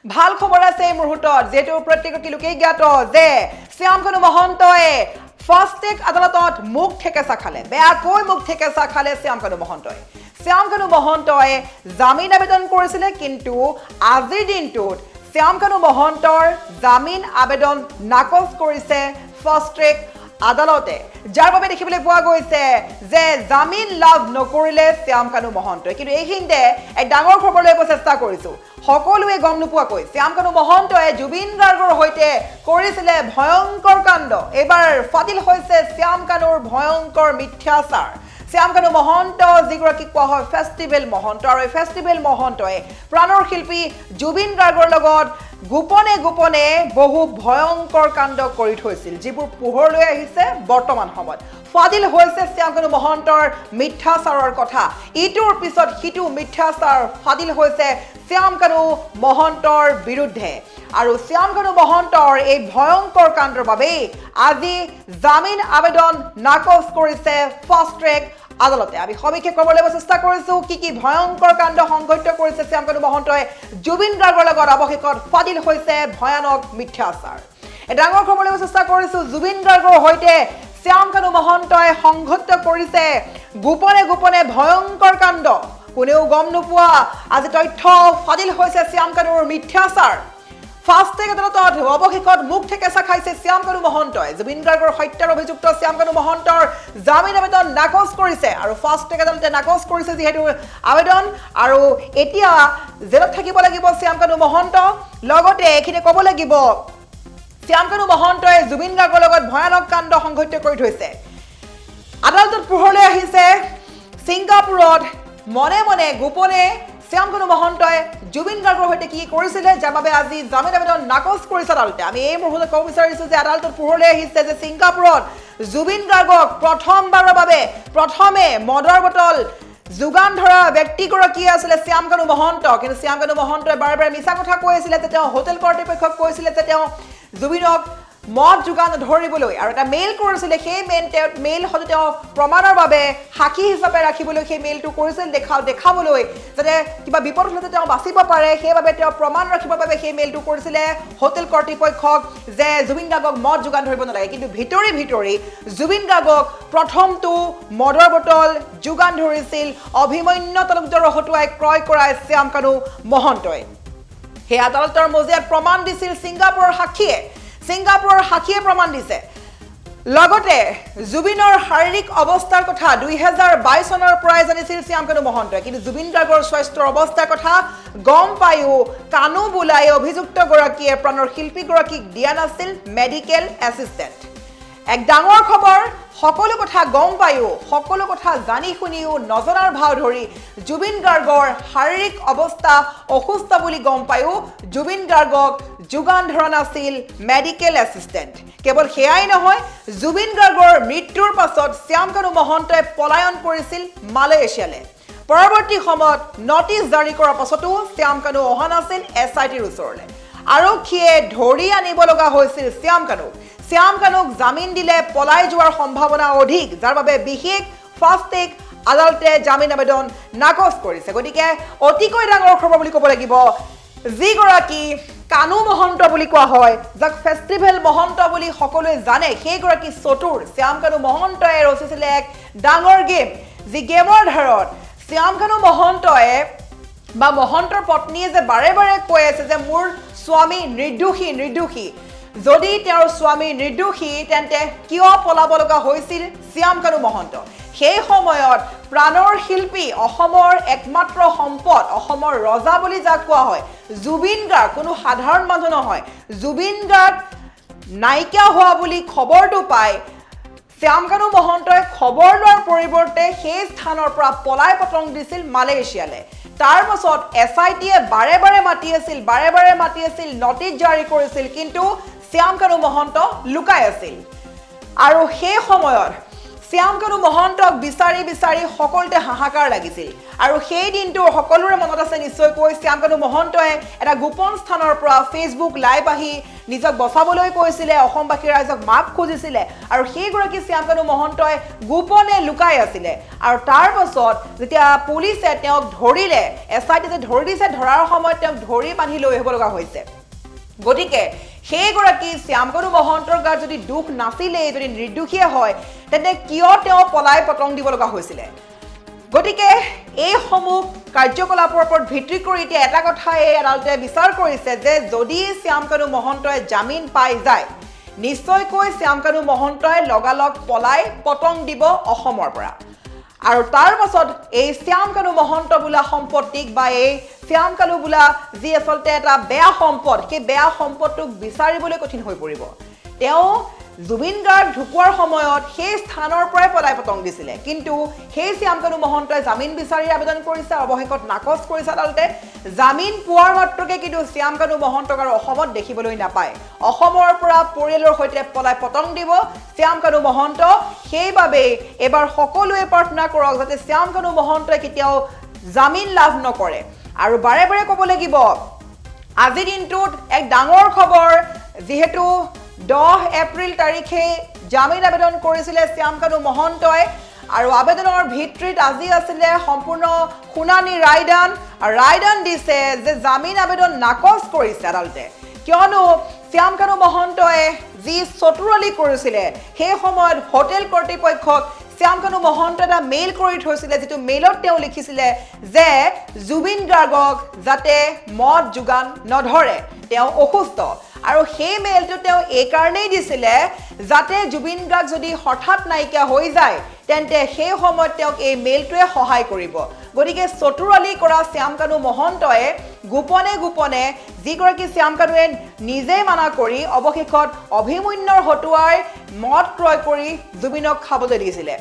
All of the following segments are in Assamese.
ভাল খবৰ আছে এই মুহূৰ্তত যেটো প্ৰত্যেক লোকেই জ্ঞাত যে শ্যামকানু মহন্তই ফাষ্টেক আদালতত মুখ ঠেকেচা খালে বেয়াকৈ মুখ ঠেকেচা খালে শ্যামকানু মহন্তই জামিন আবেদন কৰিছিলে কিন্তু আজিৰ দিনটোত শ্যামকানু মহন্তৰ জামিন আবেদন নাকচ কৰিছে ফাষ্টেক আদালতে যাৰ বাবে দেখিবলৈ পোৱা গৈছে যে জামিন লাভ নকৰিলে শ্যামকানু মহন্তই কিন্তু এইখিনিতে এক ডাঙৰ খবৰ লৈ চেষ্টা কৰিছো সকলোৱে গম নোপোৱাকৈ শ্যামকানু মহন্তই জুবিন গাৰ্গৰ সৈতে কৰিছিলে ভয়ংকৰ কাণ্ড এবাৰ ফাদিল হৈছে শ্যামকানুৰ ভয়ংকৰ মিথ্যাচাৰ শ্যামকানু মহন্ত যিগৰাকী কোৱা হয় ফেষ্টিভেল মহন্ত আৰু ফেষ্টিভেল মহন্তই প্ৰাণৰ শিল্পী জুবিন গাৰ্গৰ লগত গোপনে গোপনে বহু ভয়ংকৰ কাণ্ড কৰি থৈছিল যিবোৰ পোহৰলৈ আহিছে বৰ্তমান সময়ত ফাদিল হৈছে শ্যামকানু মহন্তৰ মিথ্যাচাৰৰ কথা ইটোৰ পিছত সিটো মিথ্যাচাৰ ফাদিল হৈছে শ্যামকানু মহন্তৰ বিৰুদ্ধে আৰু শ্যামকানু মহন্তৰ এই ভয়ংকৰ কাণ্ডৰ বাবে আজি জামিন আবেদন নাকচ কৰিছে ফাষ্ট ট্ৰেক আদালতে আমি সবিকে কবলৈ চেষ্টা কৰিছো কি ভয়ংকৰ কাণ্ড সংঘটিত কৰিছে শ্যামকানু মহন্তই জুবিন গাৰ্গৰ লগত অৱশেষত ফাদিল হৈছে ভয়ানক মিথ্যাচাৰ এই ডাঙৰ খবৰলৈ চেষ্টা কৰিছো জুবিন গাৰ্গৰ সৈতে শ্যামকানু মহন্তই সংঘটিত কৰিছে গোপনে গোপনে ভয়ংকৰ কাণ্ড কোনেও গম নোপোৱা আজি তথ্য ফাদিল হৈছে শ্যামকানুৰ মিথ্যাচাৰ ফাষ্টেক আদালতত অৱশেষত মুখ ঠেকেচা খাইছে শ্যামকানু মহন্তই জুবিন গাৰ্গৰ হত্যাৰ অভিযুক্ত শ্যামকানু মহন্তৰ জামিন আবেদন নাকচ কৰিছে আৰু ফাষ্টেক আদালতে নাকচ কৰিছে যিহেতু আবেদন আৰু এতিয়া জেলত থাকিব লাগিব শ্যামকানু মহন্ত লগতে এখিনি ক'ব লাগিব শ্যামকানু মহন্তই জুবিন গাৰ্গৰ লগত ভয়ানক কাণ্ড সংঘটিত কৰি থৈছে আদালতত পোহৰলৈ আহিছে ছিংগাপুৰত মনে মনে গোপনে শ্যামকানু মহন্তই জুবিন গাৰ্গৰ সৈতে কি কৰিছিলে যাৰ বাবে আজি জামিন আবেদন নাকচ কৰিছে আদালতে আমি এই মুহূৰ্তত ক'ব বিচাৰিছো যে আদালতত পোহৰলৈ আহিছে যে ছিংগাপুৰত জুবিন গাৰ্গক প্ৰথমবাৰৰ বাবে প্ৰথমে মদৰ বটল যোগান ধৰা ব্যক্তিগৰাকী আছিলে শ্যামকানু মহন্ত কিন্তু শ্যামকানু মহন্তই বাৰে বাৰে মিছা কথা কৈ আছিলে যে তেওঁ হোটেল কৰ্তৃপক্ষক কৈছিলে যে তেওঁ জুবিনক মদ যোগান ধৰিবলৈ আৰু এটা মেইল কৰিছিলে সেই মেইল হয়তো তেওঁ প্ৰমাণৰ বাবে সাক্ষী হিচাপে ৰাখিবলৈ সেই মেইলটো কৰিছিল দেখাবলৈ যাতে কিবা বিপদ হ'লে তেওঁ বাচিব পাৰে সেইবাবে তেওঁ প্ৰমাণ ৰাখিবৰ বাবে সেই মেইলটো কৰিছিলে হোটেল কৰ্তৃপক্ষক যে জুবিন গাৰ্গক মদ যোগান ধৰিব নালাগে কিন্তু ভিতৰি জুবিন গাৰ্গক প্ৰথমটো মদৰ বটল যোগান ধৰিছিল অভিমন্যু তালুকদাৰ হতুৱাই ক্ৰয় কৰা শ্যামকানু মহন্তই সেই আদালতৰ মজিয়াত প্ৰমাণ দিছিল ছিংগাপুৰৰ সাক্ষীয়ে প্ৰমাণ দিছে লগতে জুবিনৰ শাৰীৰিক অৱস্থাৰ কথা 2022 চনৰ পৰাই জানিছিল শ্যামকানু মহন্তই কিন্তু জুবিন গাৰ্গৰ স্বাস্থ্যৰ অৱস্থাৰ কথা গম পায়ো কানু বুলাই অভিযুক্ত গৰাকীয়ে প্ৰাণৰ শিল্পী গৰাকীক দিয়া নাছিল মেডিকেল এছিষ্টেণ্ট এক ডাঙৰ খবৰ সকলো কথা গম পায়ো সকলো কথা জানি শুনিও নজনাৰ ভাও ধৰি জুবিন গাৰ্গৰ শাৰীৰিক অৱস্থা অসুস্থ বুলি গম পায়ো জুবিন গাৰ্গক যোগান ধৰা নাছিল মেডিকেল এছিষ্টেণ্ট কেৱল সেয়াই নহয় জুবিন গাৰ্গৰ মৃত্যুৰ পাছত শ্যামকানু মহন্তই পলায়ন কৰিছিল মালয়েছিয়ালৈ পৰৱৰ্তী সময়ত নটিচ জাৰি কৰাৰ পাছতো শ্যামকানু অহা নাছিল এছআইটিৰ ওচৰলৈ আৰক্ষীয়ে ধৰি আনিব লগা হৈছিল শ্যামকানুক জামিন দিলে পলাই যোৱাৰ সম্ভাৱনা অধিক যাৰ বাবে বিশেষ ফাষ্টেক আদালতে জামিন আবেদন নাকচ কৰিছে গতিকে অতিকৈ ডাঙৰ খবৰ বুলি ক'ব লাগিব যিগৰাকী কানু মহন্ত বুলি কোৱা হয় যাক ফেষ্টিভেল মহন্ত বুলি সকলোৱে জানে সেইগৰাকী চতুৰ শ্যামকানু মহন্তই ৰচিছিলে এক ডাঙৰ গেম যি গেমৰ ধাৰত শ্যামকানু মহন্তই বা মহন্তৰ পত্নীয়ে যে বাৰে বাৰে কৈ আছে যে মোৰ স্বামী নিৰ্দোষী যদি তেওঁৰ স্বামী নিৰ্দোষী তেন্তে কিয় পলাব লগা হৈছিল শ্যামকানু মহন্ত সেই সময়ত প্ৰাণৰ শিল্পী অসমৰ একমাত্ৰ সম্পদ অসমৰ ৰজা বুলি যাক কোৱা হয় জুবিন গাৰ্গ কোনো সাধাৰণ মানুহ নহয় জুবিন গাৰ্গ নাইকিয়া হোৱা বুলি খবৰটো পায় শ্যামকানু মহন্তই খবৰ লোৱাৰ পৰিৱৰ্তে সেই স্থানৰ পৰা পলাই পতং দিছিল মালয়েছিয়ালৈ তাৰ পাছত এছআইটিয়ে বাৰে বাৰে মাতি আছিল নটিচ জাৰি কৰিছিল কিন্তু শ্যামকানু মহন্ত লুকাই আছিল আৰু সেই সময়ত শ্যামকানু মহন্তক বিচাৰি বিচাৰি সকলোতে হাহাকাৰ লাগিছিল আৰু সেই দিনটো সকলোৰে মনত আছে নিশ্চয়কৈ শ্যামকানু মহন্তই এটা গোপন স্থানৰ পৰা ফেচবুক লাইভ আহি নিজক বচাবলৈ কৈছিলে অসমবাসী ৰাইজক মাপ খুজিছিলে আৰু সেইগৰাকী শ্যামকানু মহন্তই গোপনে লুকাই আছিলে আৰু তাৰ পাছত যেতিয়া পুলিচে তেওঁক ধৰিলে এছআইটিয়ে ধৰি দিছে ধৰাৰ সময়ত তেওঁক ধৰি বান্ধি লৈ আহিব লগা হৈছে গতিকে সেইগৰাকী শ্যামকানু মহন্তৰ গাত যদি দুখ নাছিলে যদি নিৰ্দোষীয়ে হয় তেন্তে কিয় তেওঁ পলাই পতং দিব লগা হৈছিলে গতিকে এই সমূহ কাৰ্যকলাপৰ ওপৰত ভিত্তি কৰি এতিয়া এটা কথাই আদালতে বিচাৰ কৰিছে যে যদি শ্যামকানু মহন্তই জামিন পাই যায় নিশ্চয়কৈ শ্যামকানু মহন্তই লগালগ পলাই পতং দিব অসমৰ পৰা আৰু তাৰ পাছত এই শ্যামকানু মহন্ত বোলা সম্পত্তিক বা এই শ্যামকানু বোলা যি আচলতে এটা বেয়া সম্পদ সেই বেয়া সম্পদটোক বিচাৰিবলৈ কঠিন হৈ পৰিব তেওঁ জুবিন গাৰ্গ ঢুকুৱাৰ সময়ত সেই স্থানৰ পৰাই পলাই পতং দিছিলে কিন্তু সেই শ্যামকানু মহন্তই জামিন বিচাৰি আবেদন কৰিছে অৱশেষত নাকচ কৰিছে আদালতে জামিন পোৱাৰ মাত্ৰকে কিন্তু শ্যামকানু মহন্তক আৰু অসমত দেখিবলৈ নাপায় অসমৰ পৰা পৰিয়ালৰ সৈতে পলাই পতং দিব শ্যামকানু মহন্ত সেইবাবে এবাৰ সকলোৱে প্ৰাৰ্থনা কৰক যাতে শ্যামকানু মহন্তই কেতিয়াও জামিন লাভ নকৰে আৰু বাৰে বাৰে ক'ব লাগিব আজিৰ দিনটোত এক ডাঙৰ খবৰ যিহেতু 10 এপ্ৰিল তাৰিখে জামিন আবেদন কৰিছিলে শ্যামকানু মহন্তই আৰু আবেদনৰ ভিত্তিত আজি আছিলে সম্পূৰ্ণ শুনানি ৰায়দান দিছে যে জামিন আবেদন নাকচ কৰিছে আদালতে কিয়নো শ্যামকানু মহন্তই যি চতুৰালি কৰিছিলে সেই সময়ত হোটেল কৰ্তৃপক্ষক শ্যামকানু মহন্ত এটা মেইল কৰি থৈছিলে যেটো মেইলত তেওঁ লিখিছিলে যে জুবিন গাৰ্গক যাতে মদ যোগান নধৰে তেওঁ অসুস্থ আৰু সেই মেইলটো তেওঁ এই কাৰণেই দিছিলে যাতে জুবিন গাৰ্গ যদি হঠাৎ নাইকিয়া হৈ যায় তেন্তে সেই সময়ত তেওঁক এই মেইলটোৱে সহায় কৰিব গতিকে চতুৰালি কৰা শ্যামকানু মহন্তই গোপনে যিগৰাকী শ্যামকানুৱে নিজে মানা কৰি অৱশেষত অভিমন্যুৰ হতুৱাই মদ ক্ৰয় কৰি জুবিনক খাবলৈ দিছিলে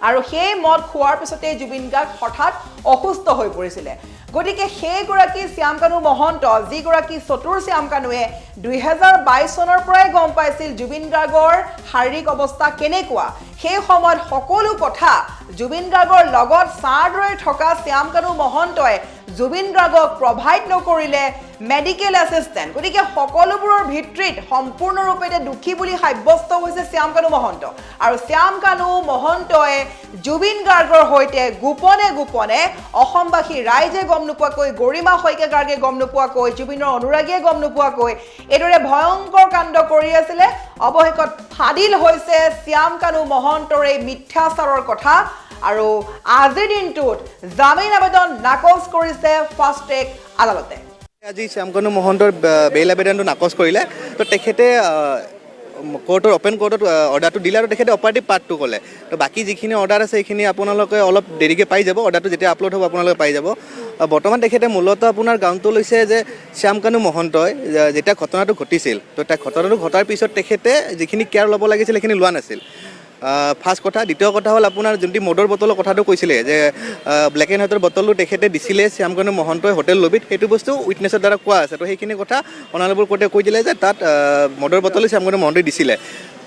আৰু সেই মদ খোৱাৰ পিছতে জুবিন গাৰ্গ হঠাৎ অসুস্থ হৈ পৰিছিলে গতিকে সেইগৰাকী শ্যামকানু মহন্ত যিগৰাকী চতুৰ শ্যামকানুৱে 2022 চনৰ পৰাই গম পাইছিল জুবিন গাৰ্গৰ শাৰীৰিক অৱস্থা কেনেকুৱা সেই সময়ত সকলো কথা জুবিন গাৰ্গৰ লগত সাদৰে থকা শ্যামকানু মহন্তই জুবিন গাৰ্গক প্ৰভাইড নকৰিলে মেডিকেল এসিস্টেন্ট গতিকে সকলোবোৰৰ ভিত্তিত সম্পূৰ্ণৰূপে দুখী বুলি সাব্যস্ত হৈছে শ্যামকানু মহন্ত আৰু শ্যামকানু মহন্তই জুবিন গাৰ্গৰ হৈতে গোপনে অসমবাসী ৰাইজে গম নোপোৱাকৈ গৰিমা শইকীয়া গাৰ্গে গম নোপোৱাকৈ জুবিনৰ অনুৰাগীয়ে গম নোপোৱাকৈ এদৰে ভয়ংকৰ কাণ্ড কৰি আছিল অৱশেষত ফাদিল হৈছে শ্যামকানু মহন্তৰ এই মিথ্যাচাৰৰ কথা আৰু আজিৰ দিনটোত জামিন আবেদন নাকচ কৰিছে ফাষ্ট ট্ৰেক আদালতে আজি শ্যামকানু মহন্তৰ বেইল আবেদনটো নাকচ কৰিলে তো তেখেতে কোৰ্টৰ ওপেন কোৰ্টত অৰ্ডাৰটো দিলে আৰু তেখেতে অপাৰেটিভ পাৰ্টটো ক'লে তো বাকী যিখিনি অৰ্ডাৰ আছে সেইখিনি আপোনালোকে অলপ দেৰিকৈ পাই যাব অৰ্ডাৰটো যেতিয়া আপলোড হ'ব আপোনালোকে পাই যাব বৰ্তমান তেখেতে মূলতঃ আপোনাৰ গানটো লৈছে যে শ্যামকানু মহন্তই যেতিয়া ঘটনাটো ঘটিছিল তো তাৰ ঘটনাটো ঘটাৰ পিছত তেখেতে যিখিনি কেয়াৰ ল'ব লাগিছিল সেইখিনি লোৱা নাছিল ফাৰ্ষ্ট কথা দ্বিতীয় কথা হ'ল আপোনাৰ যোনটি মদৰ বটলৰ কথাটো কৈছিলে যে ব্লেক এণ্ড হোৱাইটৰ বটলটো তেখেতে দিছিলে শ্যামকানু মহন্তই হোটেল লবিত সেইটো বস্তু উইটনেছৰ দ্বাৰা কোৱা আছে তো সেইখিনি কথা অনাৰেবল কোৰ্টে কৈ দিলে যে তাত মদৰ বটল শ্যামকানু মহন্তই দিছিলে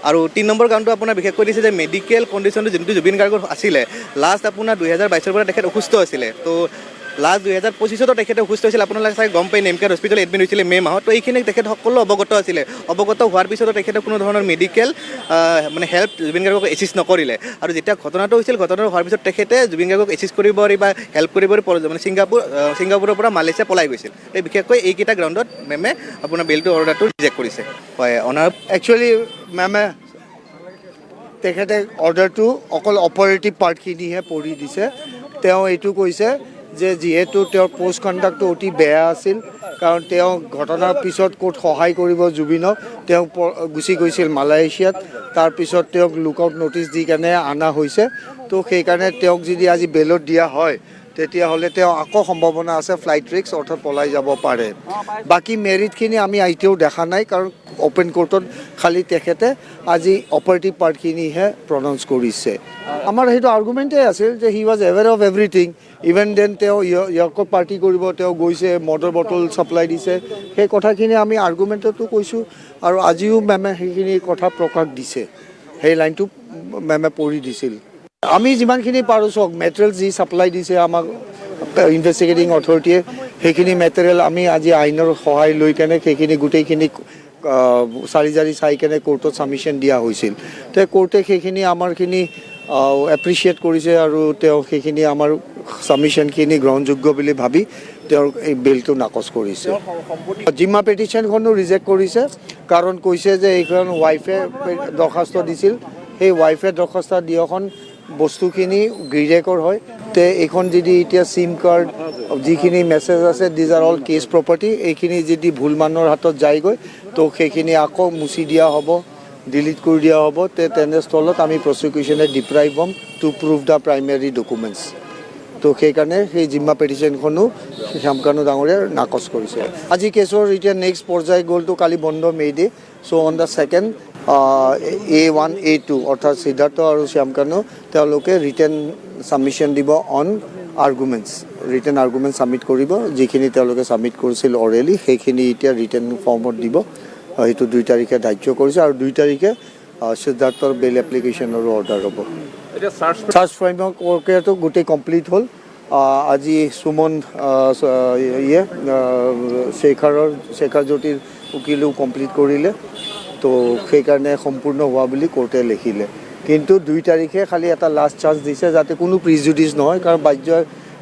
আৰু 3 নম্বৰ কাৰণটো আপোনাৰ বিশেষকৈ দিছে যে মেডিকেল কণ্ডিশ্যনটো যোনটো জুবিন গাৰ্গৰ আছিলে লাষ্ট আপোনাৰ 2022 পৰা তেখেত অসুস্থ আছিলে তো লাষ্ট 2025 তেখেতে অসুস্থ হৈছিল আপোনালোকে চাই গম পাই নেমকেয়াৰ হস্পিটেল এডমিট হৈছিলে মে মাহত তো এইখিনি তেখেত সকলো অৱগত আছিলে অৱগত হোৱাৰ পিছতো তেখেতে কোনো ধৰণৰ মেডিকেল মানে হেল্প জুবিন গাৰ্গক এচিষ্ট নকৰিলে আৰু যেতিয়া ঘটনাটো হৈছিল ঘটনাটো হোৱাৰ পিছত তেখেতে জুবিন গাৰ্গক এচিষ্ট কৰিব বা হেল্প কৰিব মানে ছিংগাপুৰৰ পৰা মালয়েছিয়া পলাই গৈছিল এই বিশেষকৈ এইকেইটা গ্ৰাউণ্ডত মেমে আপোনাৰ বেলটো অৰ্ডাৰটো ৰিজেক্ট কৰিছে হয় অনাৰ একচুৱেলি মেমে তেখেতে অৰ্ডাৰটো অকল অপাৰেটিভ পাৰ্টখিনিহে পঢ়ি দিছে তেওঁ এইটো কৈছে যে যিহেতু তেওঁৰ পোষ্ট কণ্ডাক্টটো অতি বেয়া আছিল কাৰণ তেওঁ ঘটনাৰ পিছত ক'ত সহায় কৰিব জুবিনক তেওঁ গুচি গৈছিল মালয়েছিয়াত তাৰপিছত তেওঁক লুকআউট ন'টিছ দি কেনে অনা হৈছে তো সেইকাৰণে তেওঁক যদি আজি বেলত দিয়া হয় তেতিয়াহ'লে তেওঁ আকৌ সম্ভাৱনা আছে ফ্লাইট ৰিস্ক অৰ্থাৎ পলাই যাব পাৰে বাকী মেৰিটখিনি আমি এতিয়াও দেখা নাই কাৰণ ওপেন কোৰ্টত খালি তেখেতে আজি অপাৰেটিভ পাৰ্টখিনিহে প্ৰনাউন্স কৰিছে আমাৰ সেইটো আৰ্গুমেণ্টেই আছিল যে he was aware of everything even then তেওঁ ইয়াৰ্কত পাৰ্টি কৰিব তেওঁ গৈছে মদৰ বটল ছাপ্লাই দিছে সেই কথাখিনি আমি আৰ্গুমেণ্টতো কৈছোঁ আৰু আজিও মেমে সেইখিনি কথা প্ৰকাশ দিছে সেই লাইনটো মেমে পঢ়ি দিছিল আমি যিমানখিনি পাৰোঁ চাওক মেটেৰিয়েল যি ছাপ্লাই দিছে আমাক ইনভেষ্টিগেটিং অথৰিটিয়ে সেইখিনি মেটেৰিয়েল আমি আজি আইনৰ সহায় লৈ কেনে সেইখিনি গোটেইখিনি চাৰি জাৰি চাই কেনে কোৰ্টত ছাবমিশ্যন দিয়া হৈছিল তে কোৰ্টে সেইখিনি আমাৰখিনি এপ্ৰিচিয়েট কৰিছে আৰু তেওঁ সেইখিনি আমাৰ ছাবমিশ্যনখিনি গ্ৰহণযোগ্য বুলি ভাবি তেওঁৰ এই বিলটো নাকচ কৰিছে জিম্মা পেটিশ্যনখনো ৰিজেক্ট কৰিছে কাৰণ কৈছে যে এইখন ৱাইফে দৰখাস্ত দিছিল সেই ৱাইফে দৰখাস্ত দিয়াখন বস্তুখিনি গিৰেকৰ হয় তে এইখন যদি এতিয়া চিম কাৰ্ড যিখিনি মেছেজ আছে these are all case property এইখিনি যদি ভুল মানুহৰ হাতত যায়গৈ তো সেইখিনি আকৌ মুচি দিয়া হ'ব ডিলিট কৰি দিয়া হ'ব তেনেস্থলত আমি প্ৰচিকিউশ্যনে ডিপ্ৰাইভ হ'ম to prove the primary documents তো সেইকাৰণে সেই জিম্মা পেটিশ্যনখনো শ্যামকানু ডাঙৰীয়াৰ নাকচ কৰিছে আজি কেছৰ এতিয়া নেক্সট পৰ্যায় গ'লটো কালি বন্ধ May' Day so' on the second A1, A2 অৰ্থাৎ সিদ্ধাৰ্থ আৰু শ্যামকানু তেওঁলোকে ৰিটেন ছাবমিশ্যন দিব on arguments written argument submit কৰিব যিখিনি তেওঁলোকে ছাবমিট কৰিছিল অৰেলি সেইখিনি এতিয়া ৰিটেন ফৰ্মত দিব সেইটো 2 তাৰিখে ধাৰ্য কৰিছে আৰু 2 তাৰিখে সিদ্ধাৰ্থৰ বেল এপ্লিকেশ্যনৰো অৰ্ডাৰ হ'ব চাৰ্জ ফ্ৰেমৱৰ্ক প্ৰক্ৰিয়াটো গোটেই কমপ্লিট হ'ল আজি সুমন শেখৰ জ্যোতিৰ উকিলো কমপ্লিট কৰিলে তো সেইকাৰণে সম্পূৰ্ণ হোৱা বুলি কোৰ্টে লিখিলে কিন্তু 2 তাৰিখে খালি এটা লাষ্ট চান্স দিছে যাতে কোনো প্ৰিজুডিচ নহয় কাৰণ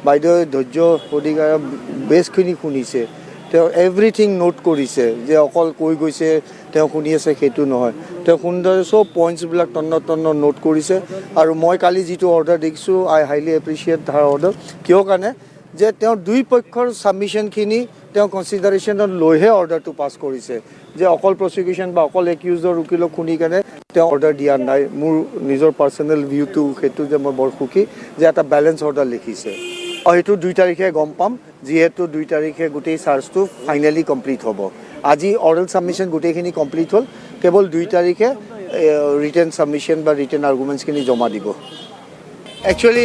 বাইদেৱে ধৈৰ্য অধিকাৰ বেছখিনি শুনিছে তেওঁ এভৰিথিং নোট কৰিছে যে অকল কৈ গৈছে তেওঁ শুনি আছে সেইটো নহয় তেওঁ সুন্দৰ চব পইণ্টছবিলাক তন্ন নোট কৰিছে আৰু মই কালি যিটো অৰ্ডাৰ দেখিছোঁ আই হাইলি এপ্ৰিচিয়েট ধাৰ অৰ্ডাৰ কিয় কাৰণে যে তেওঁ দুই পক্ষৰ ছাবমিশ্যনখিনি তেওঁ কনচিডাৰেশ্যনত লৈহে অৰ্ডাৰটো পাছ কৰিছে যে অকল প্ৰচিকিউশ্যন বা অকল একিউজৰ উকিলক শুনি কেনে তেওঁ অৰ্ডাৰ দিয়া নাই মোৰ নিজৰ পাৰ্চনেল ভিউটো সেইটো যে মই বৰ সুখী যে এটা বেলেঞ্চ অৰ্ডাৰ লিখিছে আৰু সেইটো 2 তাৰিখে গম পাম যিহেতু 2 তাৰিখে গোটেই চাৰ্জটো ফাইনেলি কমপ্লিট হ'ব আজি অৰেল ছাবমিশ্যন গোটেইখিনি কমপ্লিট হ'ল কেৱল 2 তাৰিখে ৰিটেন ছাবমিশ্যন বা ৰিটেন আৰ্গুমেণ্টছখিনি জমা দিব একচুৱেলি